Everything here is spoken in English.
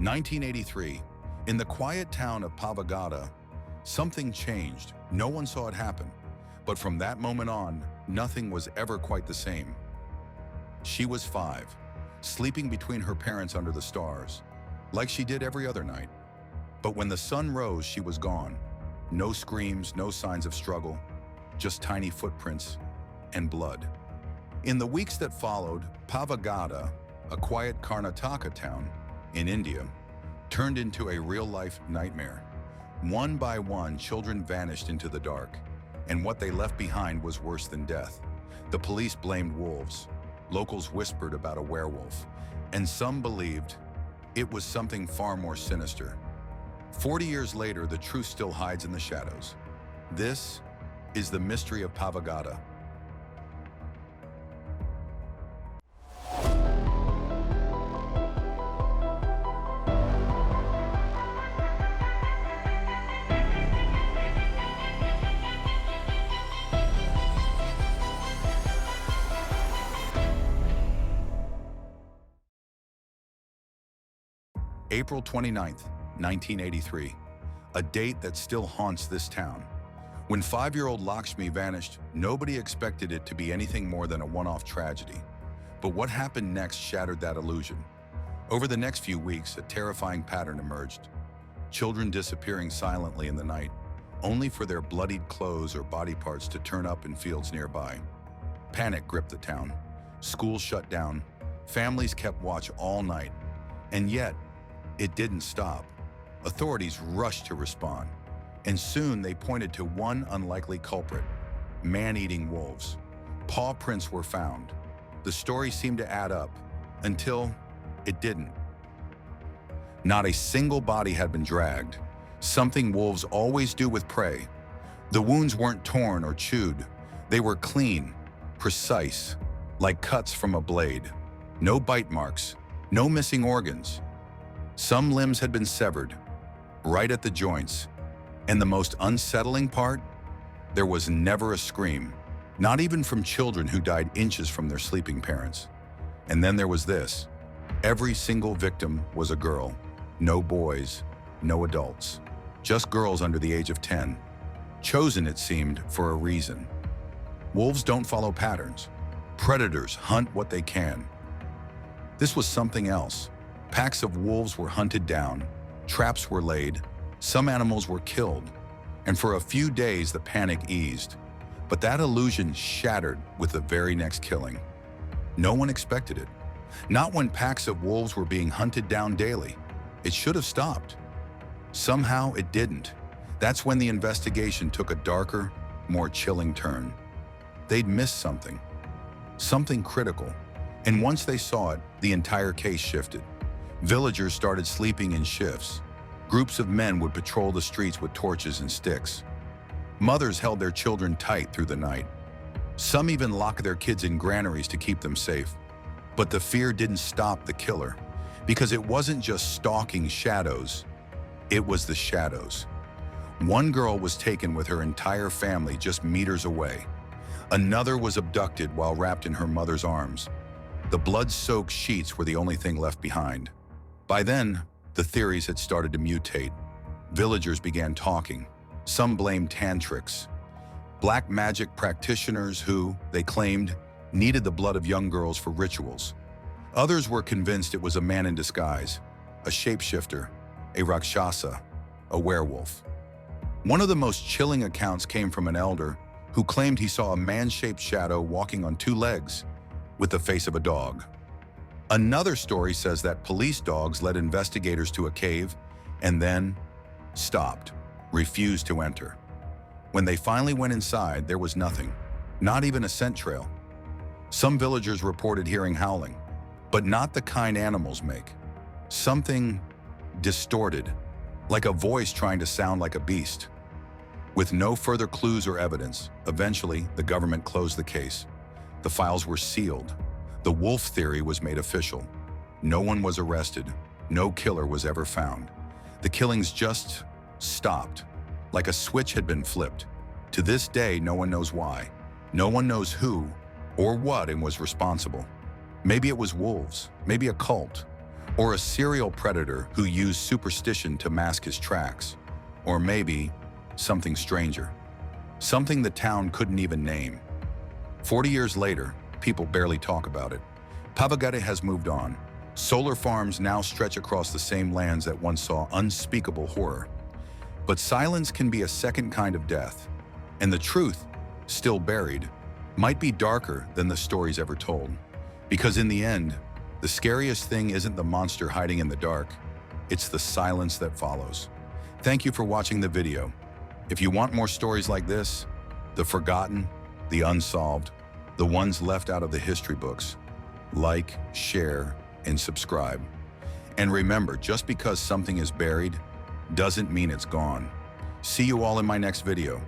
1983. In the quiet town of Pavagada, something changed. No one saw it happen. But from that moment on, nothing was ever quite the same. She was 5, sleeping between her parents under the stars, like she did every other night. But when the sun rose, she was gone. No screams, no signs of struggle, just tiny footprints and blood. In the weeks that followed, Pavagada, a quiet Karnataka town in India, turned into a real-life nightmare. One by one, children vanished into the dark, and what they left behind was worse than death. The police blamed wolves. Locals whispered about a werewolf, and some believed it was something far more sinister. 40 years later, the truth still hides in the shadows. This is the mystery of Pavagada. April 29th, 1983, a date that still haunts this town. When 5-year-old Lakshmi vanished, nobody expected it to be anything more than a one-off tragedy. But what happened next shattered that illusion. Over the next few weeks, a terrifying pattern emerged. Children disappearing silently in the night, only for their bloodied clothes or body parts to turn up in fields nearby. Panic gripped the town. Schools shut down. Families kept watch all night. And yet, it didn't stop. Authorities rushed to respond, and soon they pointed to one unlikely culprit: man-eating wolves. Paw prints were found. The story seemed to add up, until it didn't. Not a single body had been dragged, something wolves always do with prey. The wounds weren't torn or chewed. They were clean, precise, like cuts from a blade. No bite marks, no missing organs. Some limbs had been severed, right at the joints. And the most unsettling part? There was never a scream, not even from children who died inches from their sleeping parents. And then there was this. Every single victim was a girl. No boys, no adults. Just girls under the age of 10. Chosen, it seemed, for a reason. Wolves don't follow patterns. Predators hunt what they can. This was something else. Packs of wolves were hunted down, traps were laid, some animals were killed, and for a few days the panic eased. But that illusion shattered with the very next killing. No one expected it. Not when packs of wolves were being hunted down daily. It should have stopped. Somehow it didn't. That's when the investigation took a darker, more chilling turn. They'd missed something critical, and once they saw it, the entire case shifted. Villagers started sleeping in shifts. Groups of men would patrol the streets with torches and sticks. Mothers held their children tight through the night. Some even locked their kids in granaries to keep them safe. But the fear didn't stop the killer, because it wasn't just stalking shadows, it was the shadows. One girl was taken with her entire family just meters away. Another was abducted while wrapped in her mother's arms. The blood-soaked sheets were the only thing left behind. By then, the theories had started to mutate. Villagers began talking. Some blamed tantrics, black magic practitioners who, they claimed, needed the blood of young girls for rituals. Others were convinced it was a man in disguise, a shapeshifter, a rakshasa, a werewolf. One of the most chilling accounts came from an elder who claimed he saw a man-shaped shadow walking on 2 legs with the face of a dog. Another story says that police dogs led investigators to a cave and then stopped, refused to enter. When they finally went inside, there was nothing, not even a scent trail. Some villagers reported hearing howling, but not the kind animals make. Something distorted, like a voice trying to sound like a beast. With no further clues or evidence, eventually the government closed the case. The files were sealed. The wolf theory was made official. No one was arrested. No killer was ever found. The killings just stopped, like a switch had been flipped. To this day, no one knows why. No one knows who or what was responsible. Maybe it was wolves, maybe a cult, Or a serial predator who used superstition to mask his tracks? Or maybe something stranger, something the town couldn't even name. 40 years later, people barely talk about it. Pavagada has moved on. Solar farms now stretch across the same lands that once saw unspeakable horror. But silence can be a second kind of death, and the truth, still buried, might be darker than the stories ever told. Because in the end, the scariest thing isn't the monster hiding in the dark, it's the silence that follows. Thank you for watching the video. If you want more stories like this, the forgotten, the unsolved, the ones left out of the history books, like, share, and subscribe. And remember, just because something is buried doesn't mean it's gone. See you all in my next video.